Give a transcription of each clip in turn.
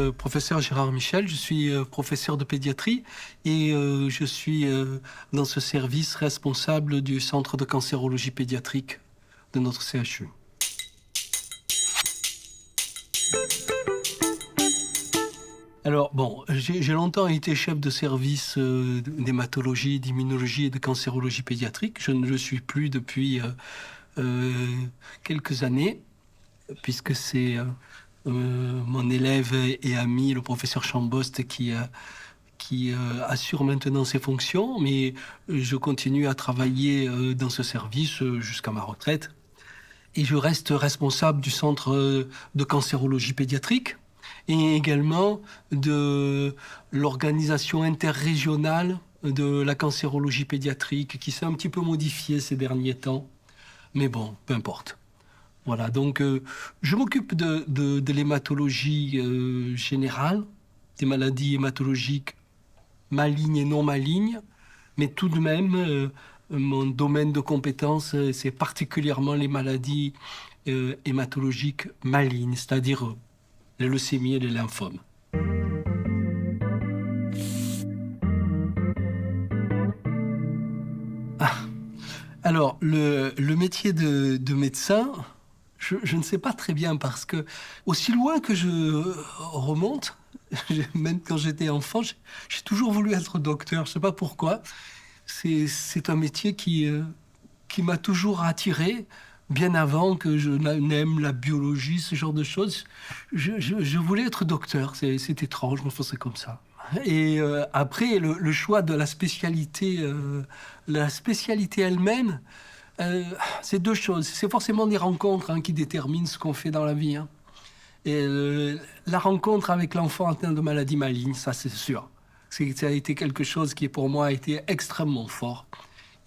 le professeur Gérard Michel, je suis professeur de pédiatrie et je suis dans ce service responsable du centre de cancérologie pédiatrique de notre CHU. Alors bon, j'ai longtemps été chef de service d'hématologie, d'immunologie et de cancérologie pédiatrique. Je ne le suis plus depuis quelques années, puisque c'est mon élève et ami, le professeur Chambost, qui assure maintenant ses fonctions, mais je continue à travailler dans ce service jusqu'à ma retraite. Et je reste responsable du centre de cancérologie pédiatrique et également de l'organisation interrégionale de la cancérologie pédiatrique qui s'est un petit peu modifiée ces derniers temps. Mais bon, peu importe. Voilà, donc je m'occupe de l'hématologie générale, des maladies hématologiques malignes et non malignes, mais tout de même, mon domaine de compétence, c'est particulièrement les maladies hématologiques malignes, c'est-à-dire les leucémies et les lymphomes. Ah, alors, le métier de médecin, je ne sais pas très bien parce que, aussi loin que je remonte, même quand j'étais enfant, j'ai toujours voulu être docteur. Je ne sais pas pourquoi. C'est un métier qui m'a toujours attiré, bien avant que je n'aime la biologie, ce genre de choses. Je voulais être docteur. C'est étrange, mais enfin, c'est comme ça. Et après, le choix de la spécialité elle-même, c'est deux choses. C'est forcément des rencontres qui déterminent ce qu'on fait dans la vie. Et la rencontre avec l'enfant atteint de maladie maligne, ça c'est sûr. Ça a été quelque chose qui pour moi a été extrêmement fort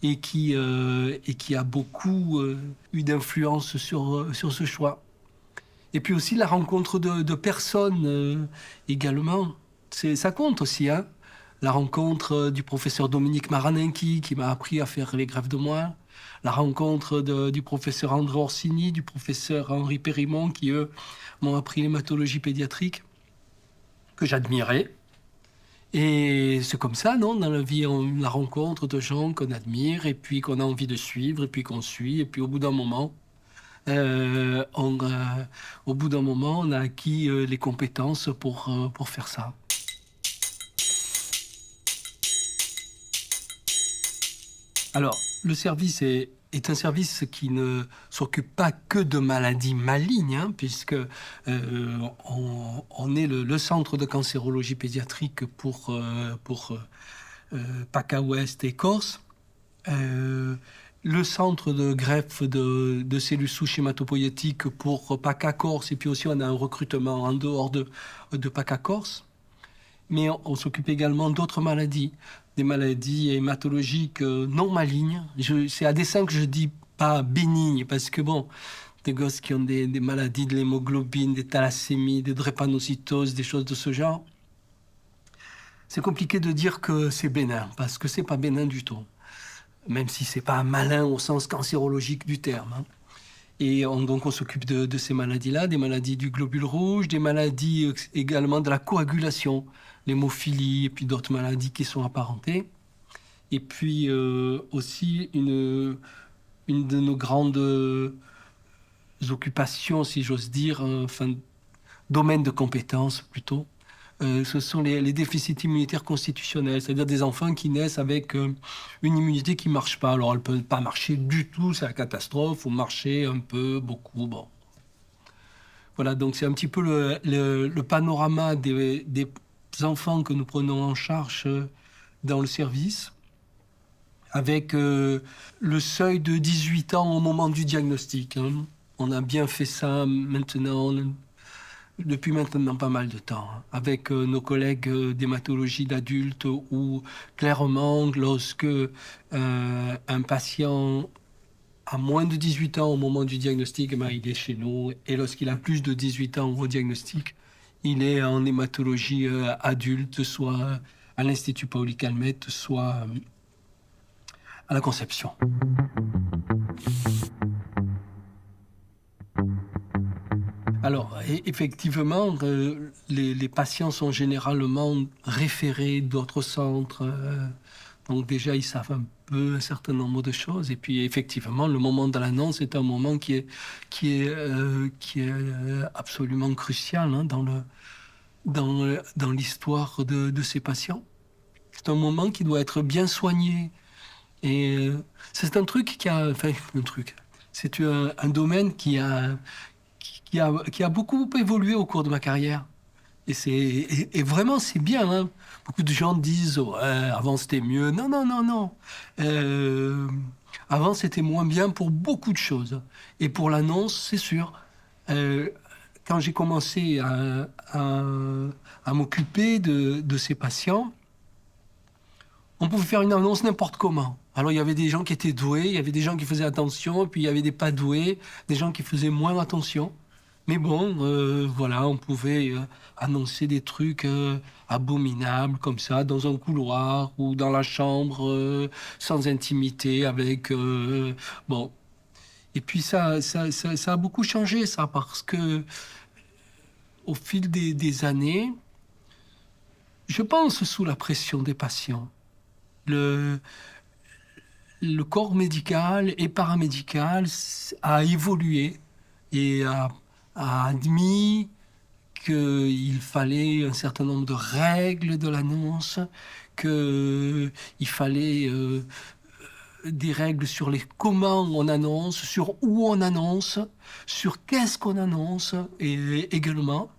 et qui a beaucoup eu d'influence sur ce choix. Et puis aussi la rencontre de personnes également. Ça compte aussi. La rencontre du professeur Dominique Maranenki qui m'a appris à faire les greffes de moelle. La rencontre du professeur André Orsini, du professeur Henri Périmont qui, eux, m'ont appris l'hématologie pédiatrique, que j'admirais. Et c'est comme ça, non? Dans la vie, on la rencontre de gens qu'on admire, et puis qu'on a envie de suivre, et puis qu'on suit, et puis au bout d'un moment, on a acquis les compétences pour faire ça. Alors, le service est un service qui ne s'occupe pas que de maladies malignes, puisque on est le centre de cancérologie pédiatrique pour PACA Ouest et Corse. Le centre de greffe de cellules souches hématopoïétiques pour PACA Corse, et puis aussi on a un recrutement en dehors de PACA Corse. Mais on s'occupe également d'autres maladies, des maladies hématologiques non malignes. C'est à dessein que je dis pas bénignes, parce que bon, des gosses qui ont des maladies de l'hémoglobine, des thalassémies, des drépanocytoses, des choses de ce genre, c'est compliqué de dire que c'est bénin, parce que c'est pas bénin du tout. Même si c'est pas malin au sens cancérologique du terme. Et donc on s'occupe de ces maladies-là, des maladies du globule rouge, des maladies également de la coagulation, l'hémophilie et puis d'autres maladies qui sont apparentées. Et puis aussi une de nos grandes occupations, si j'ose dire, enfin domaine de compétences plutôt, ce sont les déficits immunitaires constitutionnels, c'est-à-dire des enfants qui naissent avec une immunité qui ne marche pas. Alors elle ne peut pas marcher du tout, c'est la catastrophe, ou marcher un peu, beaucoup, bon. Voilà, donc c'est un petit peu le panorama des enfants que nous prenons en charge dans le service, avec le seuil de 18 ans au moment du diagnostic. On a bien fait ça maintenant, depuis maintenant pas mal de temps, avec nos collègues d'hématologie d'adultes où clairement, lorsque un patient a moins de 18 ans au moment du diagnostic, il est chez nous. Et lorsqu'il a plus de 18 ans au diagnostic, il est en hématologie adulte, soit à l'Institut Paoli-Calmette, soit à la Conception. Alors, effectivement, les patients sont généralement référés d'autres centres. Donc déjà, ils savent un certain nombre de choses. Et puis, effectivement, le moment de l'annonce est un moment qui est absolument crucial, hein, dans l'histoire de ces patients. C'est un moment qui doit être bien soigné. Et c'est un truc enfin, un truc. C'est un domaine qui a beaucoup évolué au cours de ma carrière. Et vraiment, c'est bien, hein. Beaucoup de gens disent, ouais, avant c'était mieux. Non, non, non, non. Euh, Avant, c'était moins bien pour beaucoup de choses. Et pour l'annonce, c'est sûr. Euh, Quand j'ai commencé à m'occuper de ces patients, on pouvait faire une annonce n'importe comment. Alors, il y avait des gens qui étaient doués, il y avait des gens qui faisaient attention, puis il y avait des pas doués, des gens qui faisaient moins attention. Mais bon, voilà, on pouvait annoncer des trucs abominables comme ça, dans un couloir ou dans la chambre, sans intimité, avec... bon. Et puis ça a beaucoup changé, ça, parce que au fil des années, je pense sous la pression des patients, le, le corps médical et paramédical a évolué et a admis qu'il fallait un certain nombre de règles de l'annonce, qu'il fallait des règles sur les comment on annonce, sur où on annonce, sur qu'est-ce qu'on annonce, et également.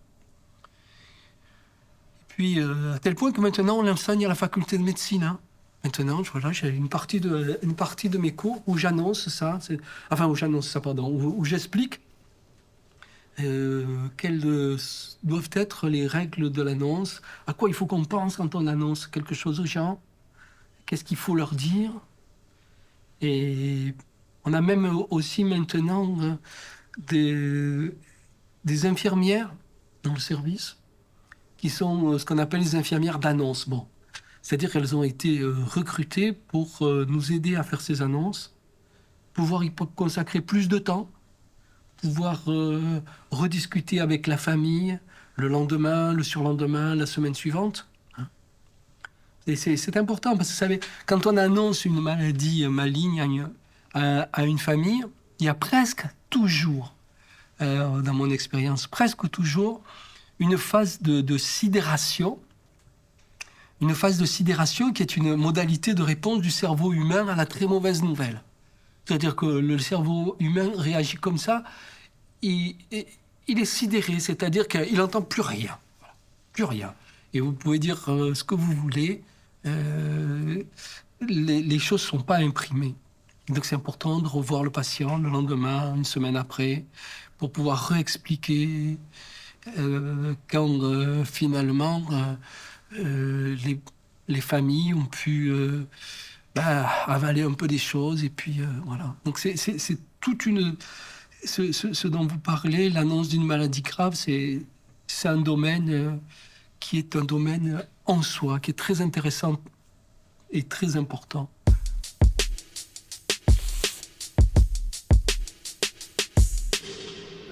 Puis, à tel point que maintenant, on l'enseigne à la faculté de médecine, hein. Maintenant, voilà, j'ai une partie de mes cours où j'annonce ça, enfin, où j'annonce ça, pardon, où j'explique quelles doivent être les règles de l'annonce, à quoi il faut qu'on pense quand on annonce quelque chose aux gens, qu'est-ce qu'il faut leur dire. Et on a même aussi maintenant des infirmières dans le service qui sont ce qu'on appelle les infirmières d'annonce. Bon, c'est-à-dire qu'elles ont été recrutées pour nous aider à faire ces annonces, pouvoir y consacrer plus de temps, pouvoir rediscuter avec la famille le lendemain, le surlendemain, la semaine suivante. Et c'est important parce que vous savez, quand on annonce une maladie maligne à une famille, il y a presque toujours, dans mon expérience, presque toujours, une phase de sidération. Une phase de sidération qui est une modalité de réponse du cerveau humain à la très mauvaise nouvelle. C'est-à-dire que le cerveau humain réagit comme ça, il est sidéré, c'est-à-dire qu'il n'entend plus rien. Voilà, plus rien. Et vous pouvez dire ce que vous voulez, les choses ne sont pas imprimées. Donc c'est important de revoir le patient le lendemain, une semaine après, pour pouvoir réexpliquer quand finalement les familles ont pu avaler un peu des choses. Et puis voilà. Donc c'est toute une... Ce dont vous parlez, l'annonce d'une maladie grave, c'est un domaine qui est un domaine en soi, qui est très intéressant et très important.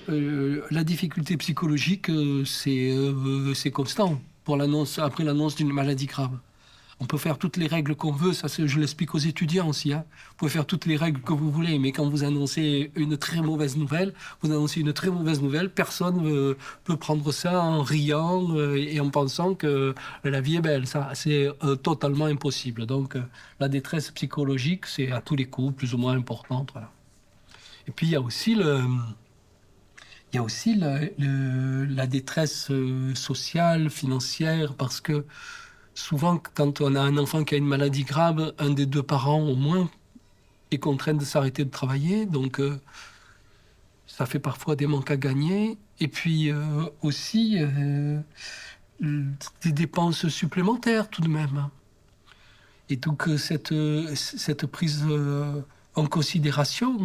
La difficulté psychologique, c'est constant pour après l'annonce d'une maladie grave. On peut faire toutes les règles qu'on veut, ça je l'explique aux étudiants aussi, hein. Vous pouvez faire toutes les règles que vous voulez, mais quand vous annoncez une très mauvaise nouvelle, personne peut prendre ça en riant et en pensant que la vie est belle. Ça, c'est totalement impossible. Donc la détresse psychologique, c'est à tous les coups plus ou moins importante. Voilà. Et puis il y a aussi la détresse sociale, financière, parce que souvent, quand on a un enfant qui a une maladie grave, un des deux parents au moins est contraint de s'arrêter de travailler. Donc, ça fait parfois des manques à gagner. Et puis aussi des dépenses supplémentaires tout de même. Et donc, cette prise en considération,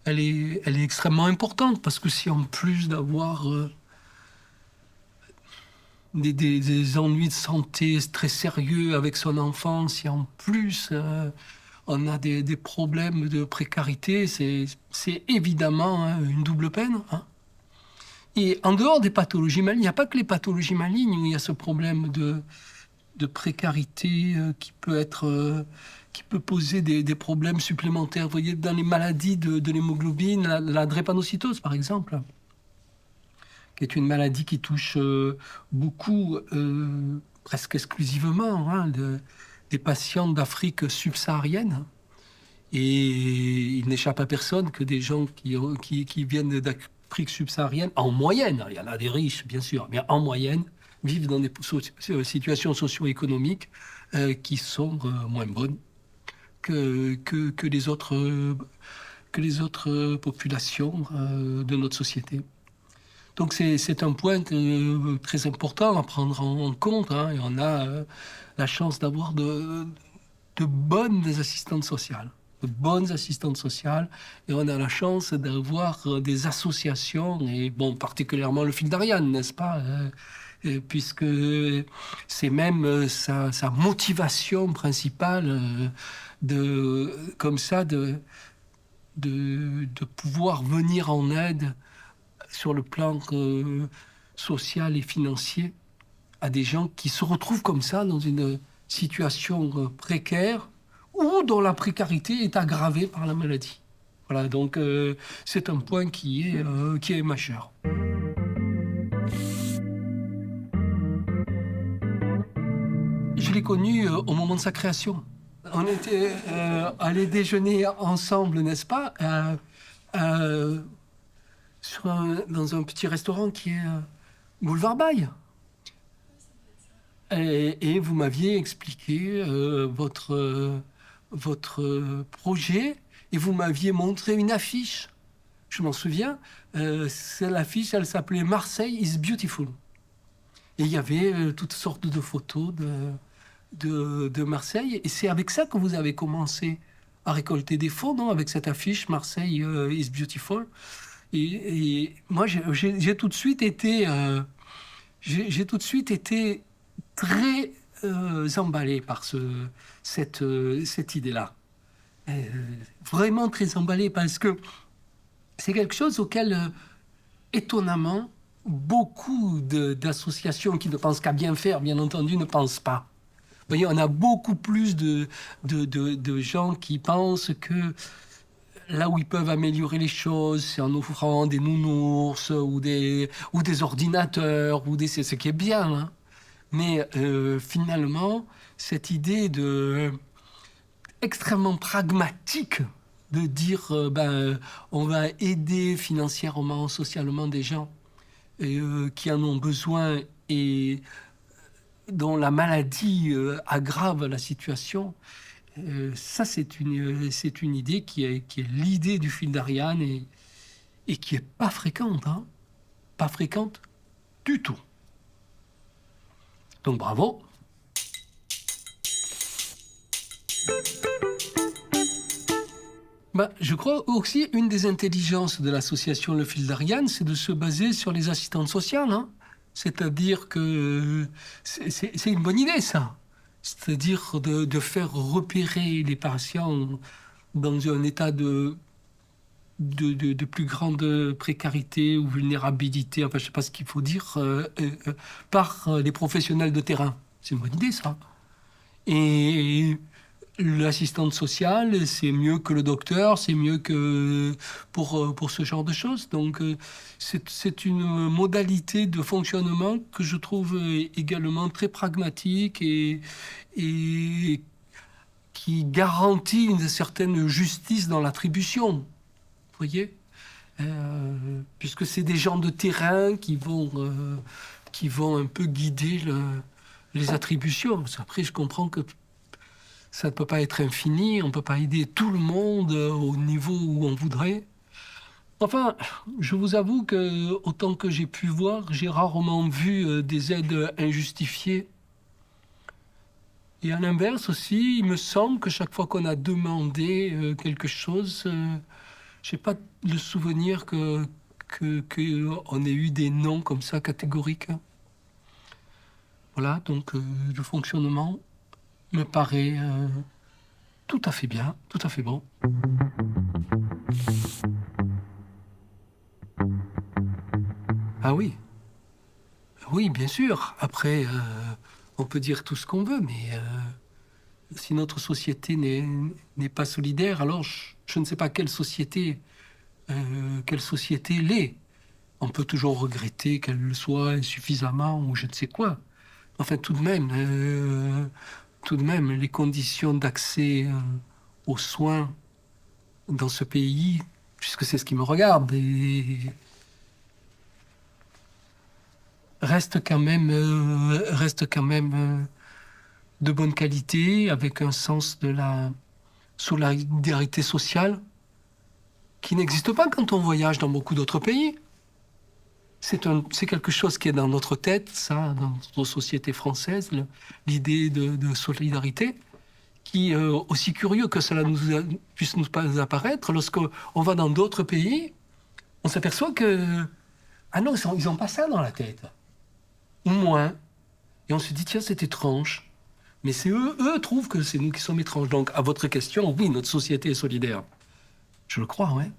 elle est extrêmement importante parce que si en plus d'avoir des ennuis de santé très sérieux avec son enfant, si en plus on a des problèmes de précarité, c'est évidemment, hein, une double peine, hein. Et en dehors des pathologies malignes, il n'y a pas que les pathologies malignes où il y a ce problème de précarité qui peut poser des problèmes supplémentaires. Vous voyez, dans les maladies de l'hémoglobine, la drépanocytose, par exemple, qui est une maladie qui touche beaucoup, presque exclusivement, des patients d'Afrique subsaharienne. Et il n'échappe à personne que des gens qui viennent d'Afrique subsaharienne, en moyenne, il y en a des riches, bien sûr, mais en moyenne, vivent dans des situations socio-économiques qui sont moins bonnes que les autres populations de notre société. Donc c'est un point très important à prendre en compte, et on a la chance d'avoir de bonnes assistantes sociales. De bonnes assistantes sociales, et on a la chance d'avoir des associations, et bon, particulièrement le Fil d'Ariane, n'est-ce pas, puisque c'est même sa motivation principale comme ça, de pouvoir venir en aide sur le plan social et financier à des gens qui se retrouvent comme ça dans une situation précaire ou dont la précarité est aggravée par la maladie. Voilà, donc c'est un point qui est majeur. Je l'ai connu au moment de sa création. On était allés déjeuner ensemble, n'est-ce pas, dans un petit restaurant qui est Boulevard Baille. Et vous m'aviez expliqué votre projet, et vous m'aviez montré une affiche. Je m'en souviens, l'affiche, elle s'appelait « Marseille is beautiful ». Et il y avait toutes sortes de photos de Marseille. Et c'est avec ça que vous avez commencé à récolter des fonds, non? Avec cette affiche « Marseille is beautiful ». Et moi, j'ai tout de suite été très emballé par cette idée-là. Vraiment très emballé, parce que c'est quelque chose auquel, étonnamment, beaucoup d'associations qui ne pensent qu'à bien faire, bien entendu, ne pensent pas. Vous voyez, on a beaucoup plus de gens qui pensent que là où ils peuvent améliorer les choses, c'est en offrant des nounours ou des ordinateurs, c'est ce qui est bien, hein. Mais finalement, cette idée extrêmement pragmatique de dire on va aider financièrement, socialement des gens qui en ont besoin et dont la maladie aggrave la situation, ça c'est une idée qui est l'idée du Fil d'Ariane et qui est pas fréquente, hein, pas fréquente du tout. Donc bravo. Je crois aussi une des intelligences de l'association Le Fil d'Ariane, c'est de se baser sur les assistantes sociales, hein. C'est-à-dire que c'est une bonne idée, ça. C'est-à-dire de faire repérer les patients dans un état de plus grande précarité ou vulnérabilité, enfin je ne sais pas ce qu'il faut dire, par les professionnels de terrain. C'est une bonne idée, ça. Et l'assistante sociale, c'est mieux que le docteur, c'est mieux que pour ce genre de choses. Donc c'est une modalité de fonctionnement que je trouve également très pragmatique et qui garantit une certaine justice dans l'attribution. Vous voyez, puisque c'est des gens de terrain qui vont un peu guider les attributions. Après, je comprends que ça ne peut pas être infini, on ne peut pas aider tout le monde au niveau où on voudrait. Enfin, je vous avoue que, autant que j'ai pu voir, j'ai rarement vu des aides injustifiées. Et à l'inverse aussi, il me semble que chaque fois qu'on a demandé quelque chose, je n'ai pas le souvenir qu'on ait eu des noms comme ça catégoriques. Voilà, donc le fonctionnement me paraît tout à fait bien, tout à fait bon. Ah oui, oui, bien sûr. Après, on peut dire tout ce qu'on veut, mais si notre société n'est pas solidaire, alors je ne sais pas quelle société l'est. On peut toujours regretter qu'elle le soit insuffisamment ou je ne sais quoi. Enfin, tout de même, les conditions d'accès aux soins dans ce pays, puisque c'est ce qui me regarde, reste quand même de bonne qualité, avec un sens de la solidarité sociale qui n'existe pas quand on voyage dans beaucoup d'autres pays. C'est quelque chose qui est dans notre tête, ça, dans notre société française, l'idée de solidarité, qui, aussi curieux que cela puisse nous pas apparaître, lorsqu'on va dans d'autres pays, on s'aperçoit que, ah non, ils n'ont pas ça dans la tête, ou moins. Et on se dit, tiens, c'est étrange. Mais c'est eux trouvent que c'est nous qui sommes étranges. Donc, à votre question, oui, notre société est solidaire. Je le crois, ouais.